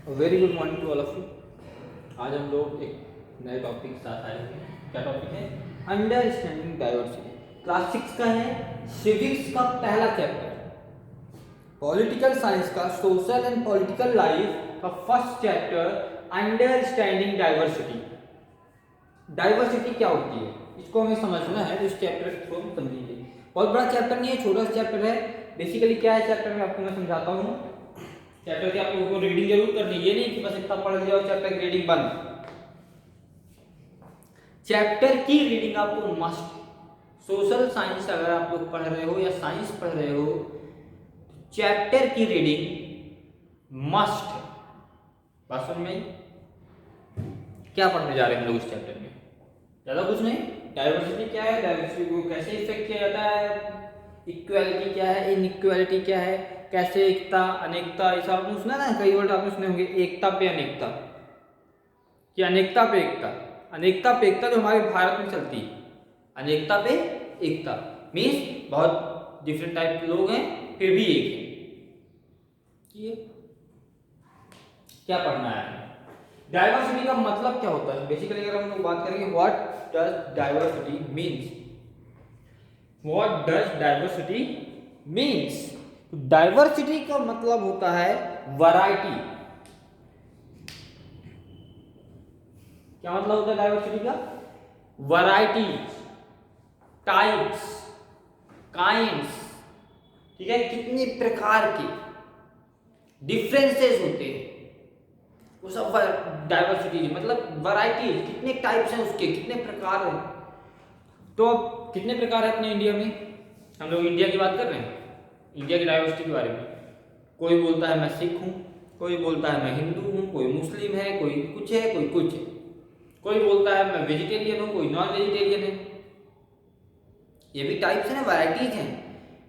Very good morning to all of you. आज हम लोग एक नए टॉपिक के साथ आए हैं। क्या टॉपिक है? Understanding diversity. क्लास 6 का है, सिविक्स का पहला चैप्टर, पॉलिटिकल साइंस का सोशल एंड पॉलिटिकल लाइफ का first chapter, understanding diversity. Diversity क्या होती है इसको हमें समझना है, तो इस चैप्टर के थ्रू हम समझेंगे। बहुत बड़ा चैप्टर नहीं है, छोटा सा चैप्टर है। बेसिकली क्या है चैप्टर में आपको मैं समझाता हूँ। चैप्टर की आप लोगों को रीडिंग जरूर करनी है, ये नहीं कि बस इतना पढ़ लिया और चैप्टर की रीडिंग बंद। चैप्टर की रीडिंग आपको मस्ट। सोशल साइंस अगर आप लोग पढ़ रहे हो या साइंस पढ़ रहे हो, चैप्टर की रीडिंग मस्ट। बात समझ में आई? क्या पढ़ने जा रहे हैं हम लोग इस चैप्टर में? ज्यादा कुछ नहीं। डाइवर्सिटी क्या है, डाइवर्सिटी को कैसे इफेक्ट किया जाता है, इक्वालिटी क्या है, इनइक्वालिटी क्या है, कैसे एकता अनेकता, ये सब आपने सुना ना, कई वर्ड आपने सुने होंगे। एकता पे अनेकता कि अनेकता पे एकता, अनेकता पे एकता जो हमारे भारत में चलती है। अनेकता पे एकता मीन्स बहुत डिफरेंट टाइप के लोग हैं फिर भी एक है। ये क्या पढ़ना है? डाइवर्सिटी का मतलब क्या होता है? बेसिकली अगर हम लोग बात करेंगे what does diversity means, what does diversity means, diversity का मतलब होता है वैरायटी। क्या मतलब होता है डाइवर्सिटी का? वैरायटी, टाइप्स, काइंड्स, ठीक है, कितने प्रकार के डिफरेंसेस होते हैं वो सब डाइवर्सिटी मतलब वैरायटी, कितने टाइप्स हैं उसके, कितने प्रकार हैं। तो अब कितने प्रकार है अपने इंडिया में? हम लोग इंडिया की बात कर रहे हैं, इंडिया की डाइवर्सिटी के बारे में। कोई बोलता है मैं सिख हूँ, कोई बोलता है मैं हिंदू हूँ, कोई मुस्लिम है, कोई कुछ है, कोई कुछ है। कोई बोलता है मैं वेजिटेरियन हूँ, कोई नॉन वेजिटेरियन है। ये भी टाइप्स है ना, वैराइटीज हैं।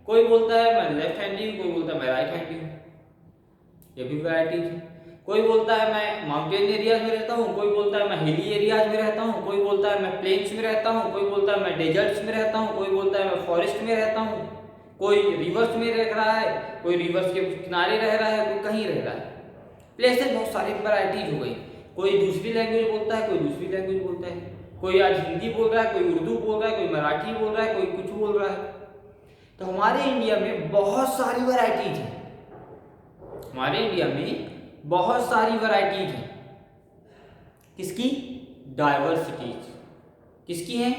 कोई बोलता है मैं लेफ्ट हैंडी हूँ, कोई बोलता है मैं राइट हैंडी हूँ, ये भी वैराइटीज है। कोई बोलता है मैं माउंटेन एरियाज में रहता हूँ, कोई बोलता है मैं हिली एरियाज में रहता हूँ, कोई बोलता है मैं प्लेन्स में रहता हूँ, कोई बोलता है मैं डेजर्ट्स में रहता हूँ, कोई बोलता है मैं फॉरेस्ट में रहता हूँ, कोई रिवर्स में रह रहा है, कोई रिवर्स के किनारे रह रहा है, कोई कहीं रह रहा है। प्लेसेस बहुत सारी वैराइटीज हो गई। कोई दूसरी लैंग्वेज बोलता है, कोई दूसरी लैंग्वेज बोलता है, कोई आज हिंदी बोल रहा है, कोई उर्दू बोल रहा है, कोई मराठी बोल रहा है, कोई कुछ बोल रहा है। तो हमारे इंडिया में बहुत सारी वैराइटीज हैं, हमारे इंडिया में बहुत सारी वैराइटीज हैं। किसकी? डाइवर्सिटीज। किसकी है?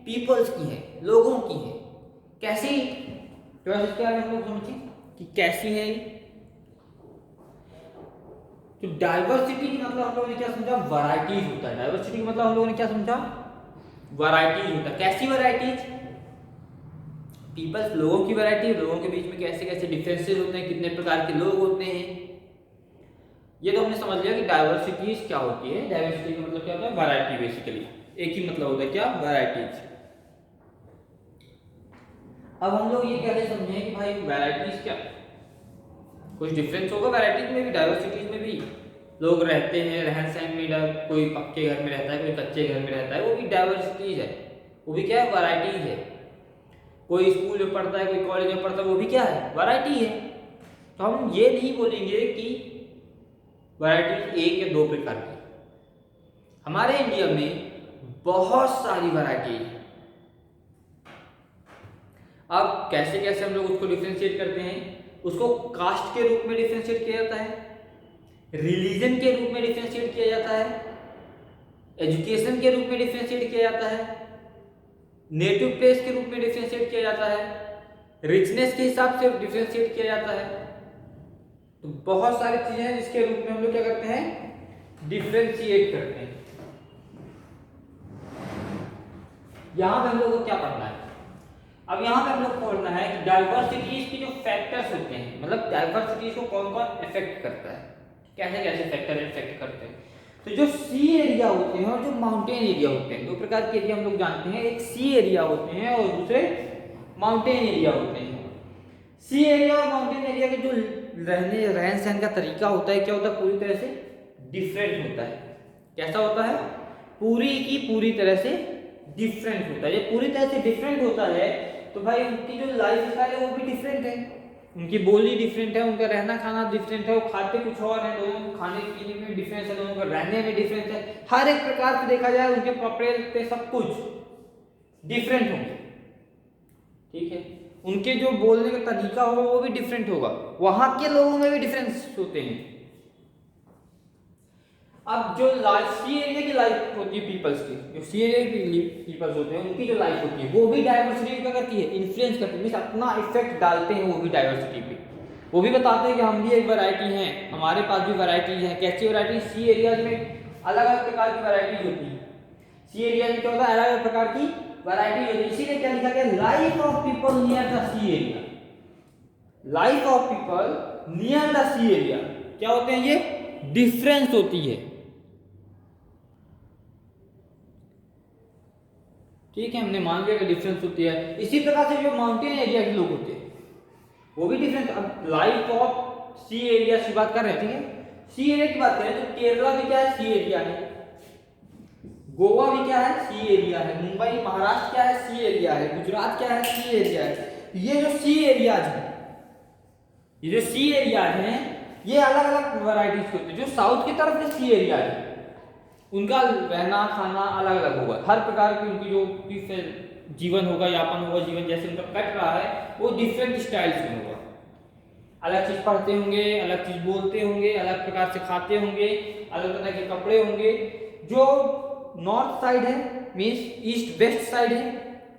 पीपल्स की है, लोगों की है। कैसी? तो क्या हम लोग समझें कि कैसी है। तो डाइवर्सिटी की मतलब हम लोगों ने क्या समझा? वैराइटीज होता है। डाइवर्सिटी का मतलब हम लोगों ने क्या समझा? वैराइटीज होता है। कैसी वैराइटीज? पीपल्स, लोगों की वैरायटी। लोगों के बीच में कैसे कैसे डिफरेंसेस होते हैं, कितने प्रकार के लोग होते हैं। ये तो हमने समझ लिया कि डाइवर्सिटीज क्या होती है। डाइवर्सिटी का मतलब क्या होता है? वैरायटी। बेसिकली एक ही मतलब होता है, क्या? वैराइटीज। अब हम लोग ये कैसे समझें कि भाई वैराइटीज क्या? कुछ डिफरेंस होगा वैराइटीज में भी, डाइवर्सिटीज में भी। लोग रहते हैं, रहन सहन में, कोई पक्के घर में रहता है, कोई कच्चे घर में रहता है, वो भी डाइवर्सिटीज है। वो भी क्या है? वैराइटीज है। कोई स्कूल में पढ़ता है, कोई कॉलेज में पढ़ता है, वो भी क्या है? वैरायटी है। तो हम ये नहीं बोलेंगे कि वैराइटीज एक या दो प्रकार की। हमारे इंडिया में बहुत सारी वैरायटी है। अब कैसे कैसे हम लोग उसको डिफ्रेंशिएट करते हैं? उसको कास्ट के रूप में डिफ्रेंशिएट किया जाता है, रिलीजन के रूप में डिफ्रेंशिएट किया जाता है, एजुकेशन के रूप में डिफ्रेंशिएट किया जाता है, नेटिव प्लेस के रूप में डिफ्रेंशिएट किया जाता है, रिचनेस के हिसाब से डिफ्रेंशिएट किया जाता है। तो बहुत सारी चीजें हैं जिसके रूप में हम लोग क्या करते हैं? डिफ्रेंशिएट करते हैं। यहां पे हम लोग को क्या पढ़ना है? अब यहाँ पे हम लोग पढ़ना है कि डाइवर्सिटीज के जो फैक्टर्स होते हैं, मतलब डाइवर्सिटीज को कौन कौन इफेक्ट करता है, कैसे कैसे फैक्टर इफेक्ट करते हैं। तो जो सी एरिया होते हैं और जो माउंटेन एरिया होते हैं, दो प्रकार के एरिया हम लोग जानते हैं। एक सी एरिया होते हैं और दूसरे माउंटेन एरिया होते हैं। सी एरिया और माउंटेन एरिया के जो रहन सहन का तरीका होता है, क्या होता है? पूरी तरह से डिफरेंट होता है। कैसा होता है? पूरी की पूरी तरह से डिफरेंट होता है। ये पूरी तरह से डिफरेंट होता है तो भाई उनकी जो लाइफ स्टाइल है वो भी डिफरेंट है। उनकी बोली डिफरेंट है, उनका रहना खाना डिफरेंट है, वो खाते कुछ और है, दोनों को खाने पीने में डिफरेंस है, दोनों को रहने में डिफरेंस है, हर एक प्रकार से देखा जाए उनके कपड़े पे सब कुछ डिफरेंट होंगे। ठीक है, उनके जो बोलने का तरीका होगा वो भी डिफरेंट होगा, वहां के लोगों में भी डिफरेंस होते हैं। अब जो सी एरिया की लाइफ होती है पीपल्स की, जो सी एरिया की पीपल्स होते हैं उनकी जो लाइफ होती है वो भी डाइवर्सिटी क्या करती है, इन्फ्लुएंस करती है, मींस अपना इफेक्ट डालते हैं वो भी डाइवर्सिटी पे। वो भी बताते हैं कि हम भी एक वैरायटी हैं, हमारे पास भी वैरायटी है। कैसी वैरायटी? सी एरियाज में अलग अलग प्रकार की वैरायटी होती है। सी एरिया में क्या होता है, अलग अलग प्रकार की वैरायटी होती है। इसीलिए क्या लिखा गया, life of people near the sea area. Life of people near the sea area क्या होते हैं, ये डिफरेंस होती है। ठीक है, हमने मान लिया कि डिफरेंस होती है। इसी प्रकार से जो माउंटेन एरिया के लोग होते हैं वो भी डिफरेंस। अब लाइफ ऑफ सी एरिया की बात कर रहे हैं, ठीक है, सी एरिया की बात करें तो केरला भी क्या है, सी एरिया है, गोवा भी क्या है, सी एरिया है, मुंबई महाराष्ट्र क्या है, सी एरिया है, गुजरात क्या है, सी एरिया है। ये जो सी एरियाज है, ये जो सी एरिया है ये अलग अलग वैरायटीज के होते हैं। जो साउथ की तरफ के सी एरिया है उनका रहना खाना अलग अलग होगा, हर प्रकार की उनकी जो जीवन होगा, यापन होगा, जीवन जैसे उनका कट रहा है वो डिफरेंट स्टाइल्स में होगा। अलग चीज पढ़ते होंगे, अलग चीज बोलते होंगे, अलग प्रकार से खाते होंगे, अलग तरह के कपड़े होंगे। जो नॉर्थ साइड है मीन्स ईस्ट वेस्ट साइड है,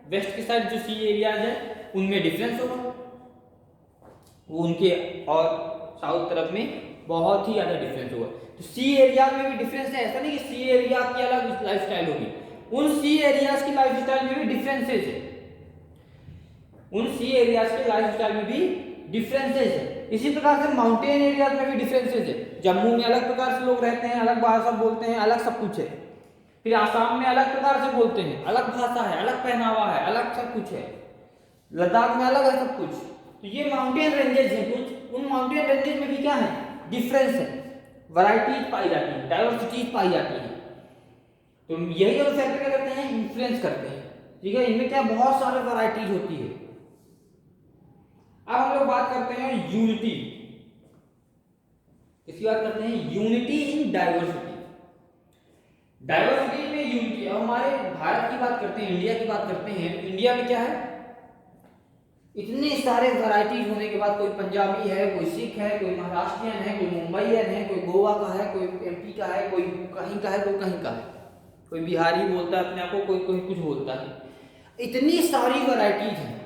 वेस्ट की साइड जो सी एरियाज है उनमें डिफरेंस होगा, वो उनके और साउथ तरफ में बहुत ही ज्यादा डिफरेंस होगा। तो सी एरिया में भी डिफरेंस है, ऐसा नहीं कि सी एरिया की अलग लाइफस्टाइल होगी, उन सी एरियाज की लाइफस्टाइल में भी डिफरेंसेस है, उन सी एरियाज के लाइफस्टाइल में भी डिफरेंसेस है। इसी प्रकार से माउंटेन एरियाज में भी डिफरेंसेस है। जम्मू में अलग प्रकार से लोग रहते हैं, अलग भाषा बोलते हैं, अलग सब कुछ है। फिर आसाम में अलग प्रकार से बोलते हैं, अलग भाषा है, अलग पहनावा है, अलग सब कुछ है। लद्दाख में अलग है सब कुछ। तो ये माउंटेन रेंजेस हैं कुछ, उन माउंटेन रेंजेस में भी क्या है, डिफरेंस है, वैरायटीज पाई जाती है, डाइवर्सिटीज पाई जाती है। तो यही जो फैक्टर क्या करते हैं, इन्फ्लुएंस करते हैं। ठीक है, इनमें क्या बहुत सारे वैरायटीज होती है। अब हम लोग बात करते हैं यूनिटी, इसकी बात करते हैं यूनिटी इन डाइवर्सिटी। डाइवर्सिटी में यूनिटी। अब हमारे भारत की बात करते हैं, इंडिया की बात करते हैं। इंडिया में क्या है, इतने सारे वैरायटीज होने के बाद कोई पंजाबी है, कोई सिख है, कोई महाराष्ट्रियन है, कोई मुंबईयन है, कोई गोवा का है, कोई एमपी का है, कोई कहीं का है, कोई कहीं का है, कोई बिहारी बोलता है अपने आप को, कोई कोई कुछ बोलता है। इतनी सारी वैरायटीज हैं,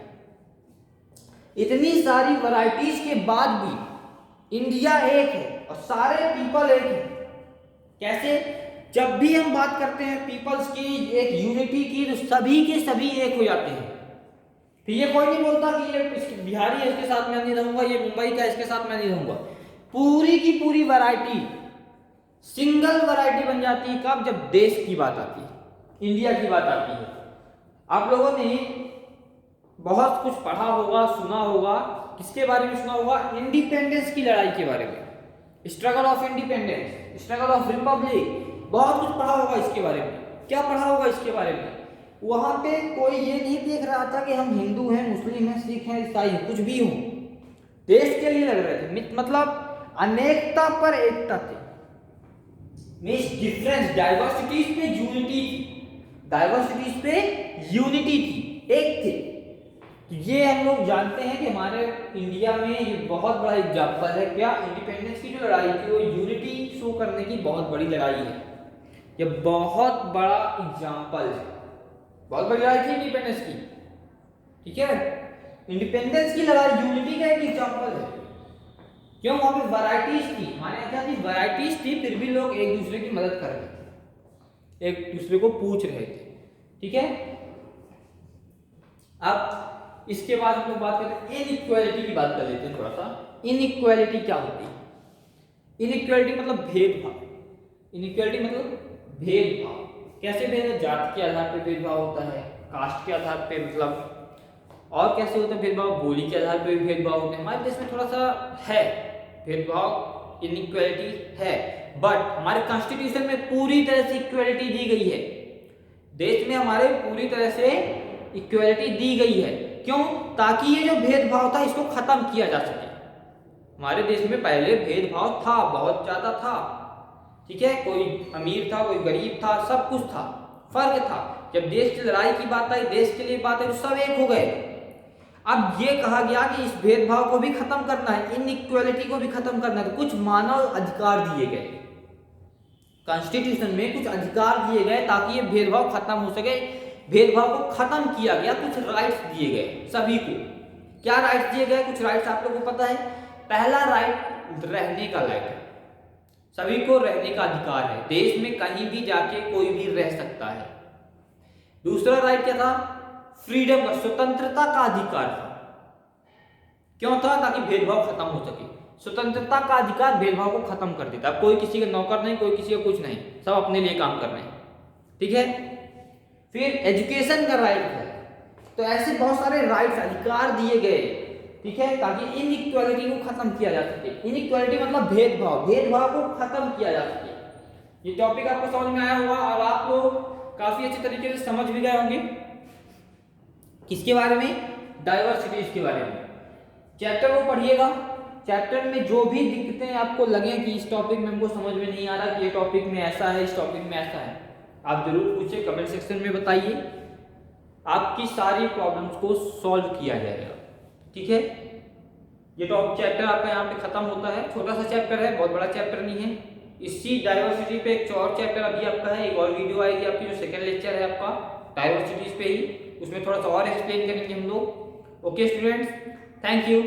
इतनी सारी वैरायटीज के बाद भी इंडिया एक है और सारे पीपल एक है। कैसे? जब भी हम बात करते हैं पीपल्स की, एक यूनिटी की, तो सभी के सभी एक हो जाते हैं। फिर ये कोई नहीं बोलता कि ये बिहारी है इसके साथ मैं नहीं रहूंगा, ये मुंबई का इसके साथ मैं नहीं रहूंगा। पूरी की पूरी वैरायटी सिंगल वैरायटी बन जाती है कब, जब देश की बात आती है, इंडिया की बात आती है। आप लोगों ने बहुत कुछ पढ़ा होगा, सुना होगा, किसके बारे में सुना होगा, इंडिपेंडेंस की लड़ाई के बारे में, struggle of independence, struggle of Republic, बहुत कुछ पढ़ा होगा इसके बारे में। क्या पढ़ा होगा इसके बारे में? वहां पे कोई ये नहीं देख रहा था कि हम हिंदू हैं, मुस्लिम हैं, सिख हैं, ईसाई हैं, कुछ भी हो, देश के लिए लड़ रहे थे। मतलब अनेकता पर एकता थी, मींस डिफरेंस, डाइवर्सिटीज पे यूनिटी थी, डाइवर्सिटीज पे यूनिटी थी, एक थे। तो ये हम लोग जानते हैं कि हमारे इंडिया में ये बहुत बड़ा एग्जाम्पल है। क्या? इंडिपेंडेंस की जो लड़ाई थी वो यूनिटी शो करने की बहुत बड़ी लड़ाई है, ये बहुत बड़ा एग्जाम्पल है, बहुत बड़ी लड़ाई थी इंडिपेंडेंस की। ठीक है, इंडिपेंडेंस की लड़ाई यूनिटी का एक एग्जाम्पल है। क्यों? वहां पे वैरायटीज थी, हमारे यहाँ क्या थी, वैरायटीज थी, फिर भी लोग एक दूसरे की मदद कर रहे थे, एक दूसरे को पूछ रहे थे। ठीक है, अब इसके बाद हम लोग बात करते हैं इनइक्वालिटी की बात कर लेते हैं थोड़ा सा। इनइक्वालिटी क्या होती है? इनइक्वालिटी मतलब भेदभाव। इनइक्वालिटी मतलब भेदभाव। कैसे भेद? जात के आधार पर भेदभाव होता है, कास्ट के आधार पे, मतलब और कैसे होता है भेदभाव, बोली के आधार पर भी भेदभाव होते हैं। हमारे देश में थोड़ा सा है भेदभाव, इनइक्वालिटी है, बट हमारे कॉन्स्टिट्यूशन में पूरी तरह से इक्वालिटी दी गई है। देश में हमारे पूरी तरह से इक्वालिटी दी गई है। क्यों? ताकि ये जो भेदभाव था इसको खत्म किया जा सके। हमारे देश में पहले भेदभाव था, बहुत ज्यादा था, ठीक है, कोई अमीर था, कोई गरीब था, सब कुछ था, फर्क था। जब देश की लड़ाई की बात आई, देश के लिए बात आई, तो सब एक हो गए। अब ये कहा गया कि इस भेदभाव को भी खत्म करना है, इनइक्वालिटी को भी खत्म करना है, तो कुछ मानव अधिकार दिए गए, कॉन्स्टिट्यूशन में कुछ अधिकार दिए गए ताकि ये भेदभाव खत्म हो सके। भेदभाव को खत्म किया गया, कुछ राइट्स दिए गए सभी को। क्या राइट्स दिए गए? कुछ राइट्स आप लोगों को पता है। पहला राइट रहने का राइट है, सभी को रहने का अधिकार है, देश में कहीं भी जाके कोई भी रह सकता है। दूसरा राइट क्या था? फ्रीडम का, स्वतंत्रता का अधिकार था। क्यों था? ताकि भेदभाव खत्म हो सके। स्वतंत्रता का अधिकार भेदभाव को खत्म कर देता। अब कोई किसी का नौकर नहीं, कोई किसी का कुछ नहीं, सब अपने लिए काम कर रहे हैं, ठीक है। फिर एजुकेशन का राइट है। तो ऐसे बहुत सारे राइट्स, अधिकार दिए गए, ठीक है, ताकि इनइक्वालिटी को खत्म किया जा सके। इनइक्वालिटी मतलब भेदभाव, भेदभाव को खत्म किया जा सके। ये टॉपिक आपको समझ में आया होगा और आप लोग काफी अच्छे तरीके से समझ भी गए होंगे। किसके बारे में? डाइवर्सिटीज के बारे में। चैप्टर को पढ़िएगा, चैप्टर में जो भी दिक्कतें आपको लगे कि इस टॉपिक में हमको समझ में नहीं आ रहा, कि ये टॉपिक में ऐसा है, इस टॉपिक में ऐसा है, आप जरूर पूछिए, कमेंट सेक्शन में बताइए, आपकी सारी प्रॉब्लम्स को सॉल्व किया जाएगा, ठीक है। ये टॉपिक चैप्टर आपका यहाँ पे खत्म होता है, छोटा सा चैप्टर है, बहुत बड़ा चैप्टर नहीं है। इसी डाइवर्सिटी पे एक और चैप्टर अभी आपका है, एक और वीडियो आएगी आपकी, जो सेकंड लेक्चर है आपका डाइवर्सिटीज पे ही, उसमें थोड़ा सा और एक्सप्लेन करेंगे हम लोग। Okay students, thank you.